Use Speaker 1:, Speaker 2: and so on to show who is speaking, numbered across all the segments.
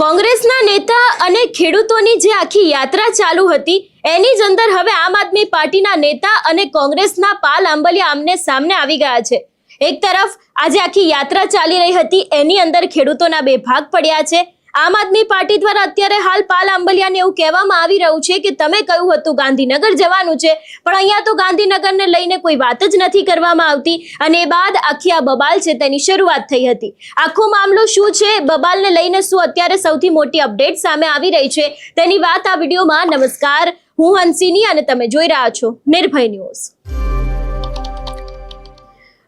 Speaker 1: કોંગ્રેસના નેતા અને ખેડૂતોની જે આખી યાત્રા ચાલુ હતી એની જ અંદર હવે આમ આદમી પાર્ટીના નેતા અને કોંગ્રેસના પાલ આંબલિયા આમને સામને આવી ગયા છે। એક તરફ આજે આખી યાત્રા ચાલી રહી હતી એની અંદર ખેડૂતોના બે ભાગ પડ્યા છે। આમ આદમી પાર્ટી દ્વારા અત્યારે હાલ પાલ આંબલિયાને એવું કહેવામાં આવી રહ્યું છે કે તમે કહ્યું હતું ગાંધીનગર જવાનું છે, પણ અહીંયા તો ગાંધીનગરને લઈને કોઈ વાત જ નથી કરવામાં આવતી અને એ બાદ આખી આ બબાલ છે તેની શરૂઆત થઈ હતી। આખો મામલો શું છે, બબાલને લઈને શું અત્યારે સૌથી મોટી અપડેટ સામે આવી રહી છે તેની વાત આ વિડીયોમાં। નમસ્કાર, હું હંસિની અને તમે જોઈ રહ્યા છો નિર્ભય ન્યૂઝ।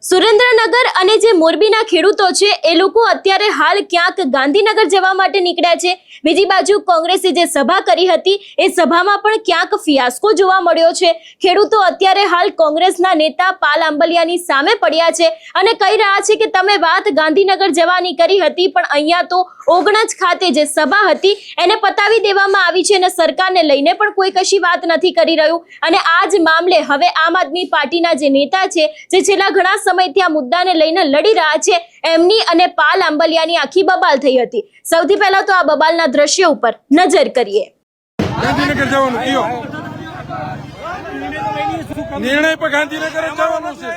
Speaker 1: સુરેન્દ્રનગર અને જે મોરબીના ખેડૂતો છે એ લોકો અત્યારે હાલ ક્યાંક ગાંધીનગર જવા માટે નીકળ્યા છે। બીજી બાજુ કોંગ્રેસે જે સભા કરી હતી એ સભામાં પણ ક્યાંક ફિયાસ્કો જોવા મળ્યો છે। ખેડૂતો અત્યારે હાલ કોંગ્રેસના નેતા પાલ આંબલિયાની સામે પડ્યા છે અને કહી રહ્યા છે કે તમે વાત ગાંધીનગર જવાની કરી હતી, પણ અહીંયા તો ઓગણજ ખાતે જે સભા હતી એને પતાવી દેવામાં આવી છે અને સરકારને લઈને પણ કોઈ કશી વાત નથી કરી રહ્યું। અને આ જ મામલે હવે આમ આદમી પાર્ટીના જે નેતા છે જે છેલ્લા ઘણા સમયથી આ મુદ્દાને લઈને લડી રહ્યા છે એમની અને પાલ આંબલિયાની આખી બબાલ થઈ હતી। સૌથી પહેલા તો આ બબાલના દ્રશ્યો ઉપર નજર કરીએ।
Speaker 2: ગાંધીનગર જવાનું કયો નિર્ણય પર ગાંધીનગર જવાનું છે।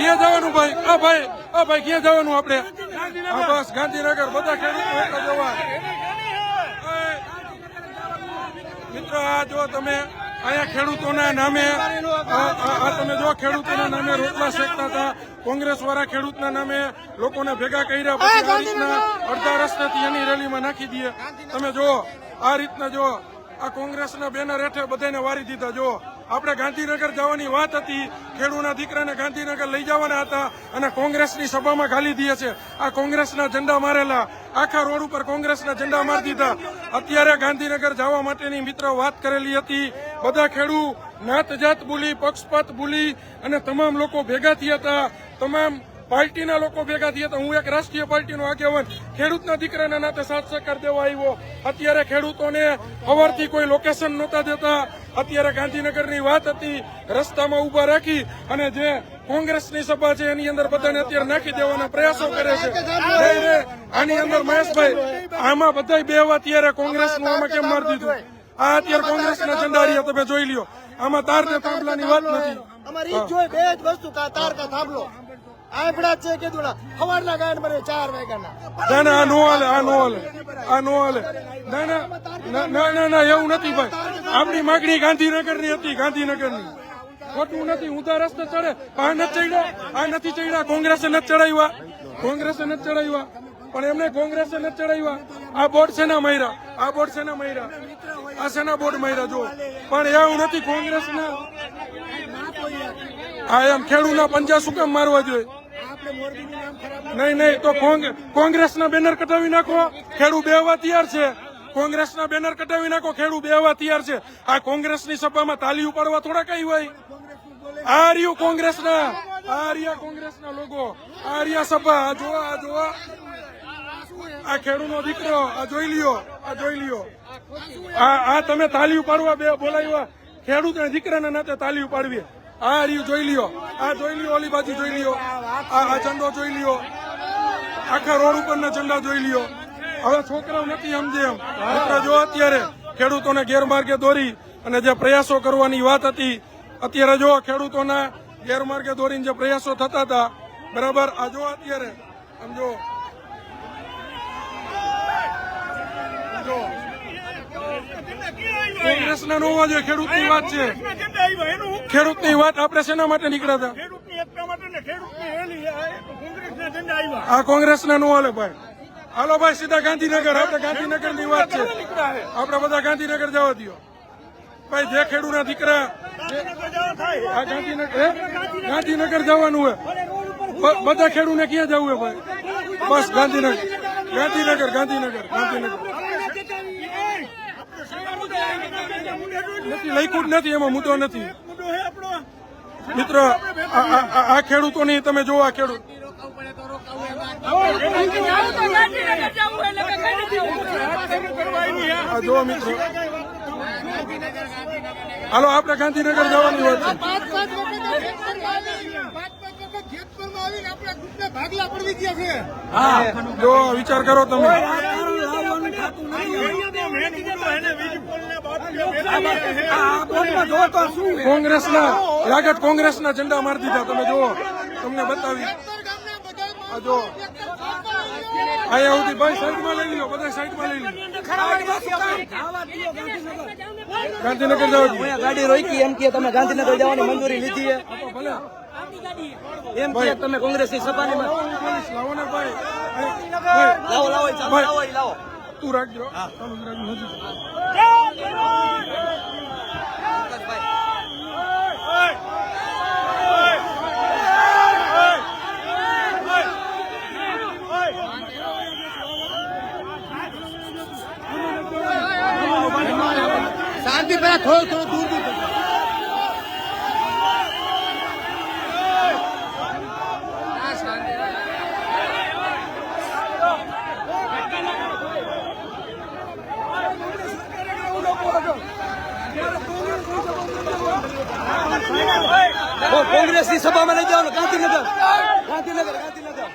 Speaker 2: ક્યાં જવાનું ભાઈ? ભાઈ ક્યાં જવાનું આપણે? બસ ગાંધીનગર બધા ખેડૂતો એક જ જવા। મિત્રો આ જો તમે અહીંયા ખેડૂતોના નામે તમે જો ખેડૂતોના નામે રોટલા શેકતા હતા, કોંગ્રેસ વાળા ખેડૂતના નામે લોકોને ભેગા કર્યા, પછી આ રીતના અડધા રસ્તેથી એની રેલીમાં નાખી દઈએ। તમે જો આ રીતના જો આ કોંગ્રેસના બેનર હેઠળ બધાને વારી દીધા। જો આપણે ગાંધીનગર જવાની વાત હતી, ખેડૂતના દીકરાને ગાંધીનગર લઈ જવાના હતા અને કોંગ્રેસની સભામાં ગાલી દે છે। આ કોંગ્રેસના ઝંડા મારેલા, આખા રોડ ઉપર કોંગ્રેસના ઝંડા મારી દીધા। અત્યારે ગાંધીનગર જવા માટેની મિત્રો વાત કરેલી હતી, બધા ખેડૂત નાત જાત બોલી, પક્ષપાત બોલી અને તમામ લોકો ભેગા થયા હતા, તમામ પાર્ટીના લોકો ભેગા થયા હતા। હું એક રાષ્ટ્રીય પાર્ટીનો આગેવાન ખેડૂતના દીકરાના નાતે સાથ સહકાર દેવા આવ્યો। અત્યારે ખેડૂતોને સવારથી કોઈ લોકેશન નહોતા દેતા। અત્યારે ગાંધીનગરની વાત હતી, રસ્તામાં ઉભા રાખી અને જે કોંગ્રેસની સભા છે એની અંદર બધાને અત્યારે નાખી દેવાના પ્રયાસો કરે છે। આની અંદર મહેશભાઈ આમાં બધા બેવા અત્યારે કોંગ્રેસનું આમાં કેમ મારી દીધું? આ અત્યારે કોંગ્રેસના ઝંડા રહ્યા તમે જોઈ લ્યો, આમાં તાર ને થાંભલાની વાત નથી।
Speaker 3: અમારી જોઈ બે જ વસ્તુ તાર કા થાંભલો આંબડા છે કે દોડા હવારના ગાયન બને 4 વાગ્યાના।
Speaker 2: ના આ નો હાલે, આ નો હાલે, આ નો હાલે। ના એવું નથી ભાઈ, આપણી માગણી ગાંધીનગરની હતી, ગાંધીનગરની ખોટું નથી। ઊંધા રસ્તે ચડે આ નથી ચડ્યા, આ નથી ચડ્યા, કોંગ્રેસે નથી ચડાવ્યા, કોંગ્રેસે નથી ચડાવ્યા, પણ એમને કોંગ્રેસે નથી ચડાવ્યા। આ બોર્ડ શેના માર્યા, આ બોર્ડ શેના માર્યા, આ શેના બોર્ડ માર્યા જો, પણ એવું નથી કોંગ્રેસના આ એમ ખેડૂતના પંજા શું કામ મારવા જોઈએ? નહીં તો કોંગ્રેસના બેનર કટાવી નાખો, ખેડૂત બેહવા તૈયાર છે। કોંગ્રેસના બેનર કટાવી નાખો, ખેડૂત બેહવા તૈયાર છે। આ કોંગ્રેસની સભામાં તાલી ઉપાડવા થોડા કઈ હોય? આ રહ્યું કોંગ્રેસના, આ રહ્યા કોંગ્રેસના લોકો, આ રહ્યા સભા, આ જોવા, આ જોવા, આ ખેડૂતનો દીકરો, આ જોઈ લ્યો, આ જોઈ લ્યો, આ તમે તાલી ઉપાડવા બે બોલાવ્યા, ખેડૂતના દીકરાના નાતે તાલી ઉપાડવી। આ રહ્યું જોઈ લ્યો, આ જોઈ લ્યો, ઓલી બાજુ જોઈ લ્યો, આ ઝંડો જોઈ લ્યો, આખા રોડ ઉપરના ઝંડા જોઈ લ્યો। હવે છોકરાઓ નથી સમજે એમ મિત્રો જો અત્યારે ખેડૂતોને ગેરમાર્ગે દોરી અને જે પ્રયાસો કરવાની વાત હતી, અત્યારે જો ખેડૂતોના ગેરમાર્ગે દોરીને જે પ્રયાસો થતા હતા, બરાબર, આ જો અત્યારે સમજો કોંગ્રેસના નો હોવા જોઈએ, ખેડૂતની વાત છે, ખેડૂતની વાત। આપણે શેના માટે નીકળ્યા હતા? આ કોંગ્રેસના નો હાલે ભાઈ, હાલો ભાઈ સીધા ગાંધીનગર. આપણે ગાંધીનગર ની વાત છે. આપણે બધા ગાંધીનગર જવા દો ભાઈ. જે ખેડૂતના દીકરા આ ગાંધીનગર જવાનું હોય. બધા ખેડૂતને ક્યાં જવું હોય ભાઈ? બસ ગાંધીનગર ગાંધીનગર ગાંધીનગર ગાંધીનગર. નથી લખ્યું જ નથી, એમાં મુદ્દો નથી મિત્રો. આ ખેડૂતોની તમે જોવો. આ ખેડૂત જોવો મિત્રો. હાલો આપણે ગાંધીનગર જવાની વાત છે. જો વિચાર કરો તમે. કોંગ્રેસના લાગત કોંગ્રેસના ઝંડા મારી દીધા. તમે જુઓ, તમને બતાવી. આ જો અહીંયા સુધી ભાઈ સાઈડમાં લઈ લો. બધા સાઈડમાં લઈ લો. ગાંધીનગર જવા દો.
Speaker 4: ગાડી રોકી એમ કે તમે ગાંધીનગર જવાની મંજૂરી લીધી છે
Speaker 2: ભલે
Speaker 4: એમ કે તમે કોંગ્રેસની સભાની
Speaker 2: લાવો ને ભાઈ.
Speaker 4: લાવો લાવો લાવો લાવો
Speaker 2: તું રાખજો.
Speaker 3: શાંતિ પહેલા થોડું દૂર દૂર.
Speaker 4: કોંગ્રેસની સભામાં લઈ જવાનું ગાંધીનગર ગાંધીનગર ગાંધીનગર.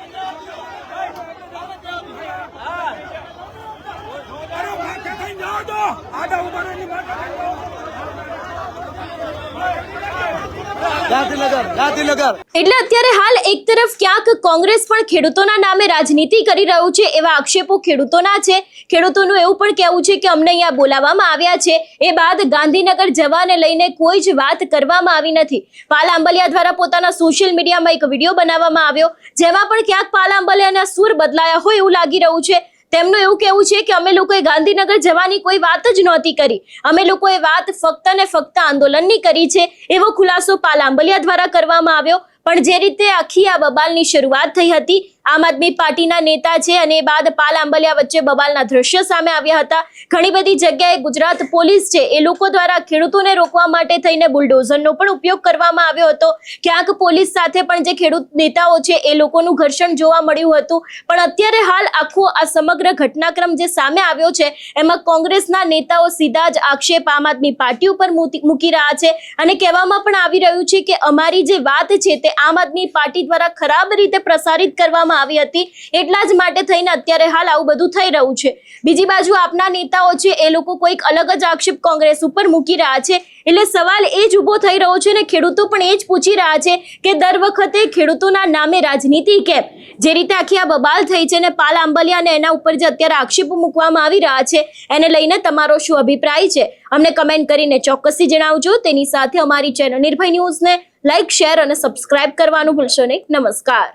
Speaker 4: ગાંધીનગર ગાંધીનગર.
Speaker 1: એટલે અત્યારે હાલ એક તરફ ક્યાંક કોંગ્રેસ પણ ખેડૂતોના નામે રાજનીતિ કરી રહ્યું છે એવા આક્ષેપો ખેડૂતોના છે. ખેડૂતોનું એવું પણ કહેવું છે કે અમને અહીંયા બોલાવવામાં આવ્યા છે, એ બાદ ગાંધીનગર જવાને લઈને કોઈ જ વાત કરવામાં આવી નથી. પાલ આંબલિયા દ્વારા પોતાના સોશિયલ મીડિયામાં એક વિડીયો બનાવવામાં આવ્યો, જેમાં પણ ક્યાંક પાલ આંબલિયાના સૂર બદલાયા હોય એવું લાગી રહ્યું છે. તેમનું એવું કહેવું છે કે અમે લોકોએ ગાંધીનગર જવાની કોઈ વાત જ નહોતી કરી, અમે લોકોએ વાત ફક્ત ને ફક્ત આંદોલનની કરી છે, એવો ખુલાસો પાલ આંબલિયા દ્વારા કરવામાં આવ્યો. પણ જે રીતે આખી આ બબાલની શરૂઆત થઈ હતી, આમ આદમી પાર્ટીના નેતા છે અને એ બાદ પાલ આંબલિયા વચ્ચે બબાલના દ્રશ્યો સામે આવ્યા હતા. ઘણી બધી જગ્યાએ ગુજરાત પોલીસ છે એ લોકો દ્વારા ખેડૂતોને રોકવા માટે થઈને બુલડોઝરનો પણ ઉપયોગ કરવામાં આવ્યો હતો. ક્યાંક પોલીસ સાથે પણ જે ખેડૂત નેતાઓ છે એ લોકોનું ઘર્ષણ જોવા મળ્યું હતું. પણ અત્યારે હાલ આખો આ સમગ્ર ઘટનાક્રમ જે સામે આવ્યો છે એમાં કોંગ્રેસના નેતાઓ સીધા જ આક્ષેપ આમ આદમી પાર્ટી ઉપર મૂકી રહ્યા છે અને કહેવામાં પણ આવી રહ્યું છે કે અમારી જે વાત છે તે આમ આદમી પાર્ટી દ્વારા ખરાબ રીતે પ્રસારિત કરવામાં આવી હતી, એટલા જ માટે થઈને અત્યારે હાલ આવું બધું થઈ રહ્યું છે. બીજી બાજુ આપના નેતાઓ છે એ લોકો કોઈક અલગ જ આક્ષેપ કોંગ્રેસ ઉપર મૂકી રહ્યા છે. એટલે સવાલ એ જ ઉભો થઈ રહ્યો છે ને ખેડૂતો પણ એ જ પૂછી રહ્યા છે કે દર વખતે ખેડૂતોના નામે રાજનીતિ કેમ? જે રીતે આખી આ બબાલ થઈ છે ને પાલ આંબલિયા અને એના ઉપર જે અત્યારે આક્ષેપો મૂકવામાં આવી રહ્યા છે એને લઈને તમારો શું અભિપ્રાય છે અમને કમેન્ટ કરીને ચોક્કસથી જણાવજો. તેની સાથે અમારી ચેનલ નિર્ભય ન્યૂઝને લાઇક, શેર અને સબસ્ક્રાઇબ કરવાનું ભૂલશો નહીં. નમસ્કાર.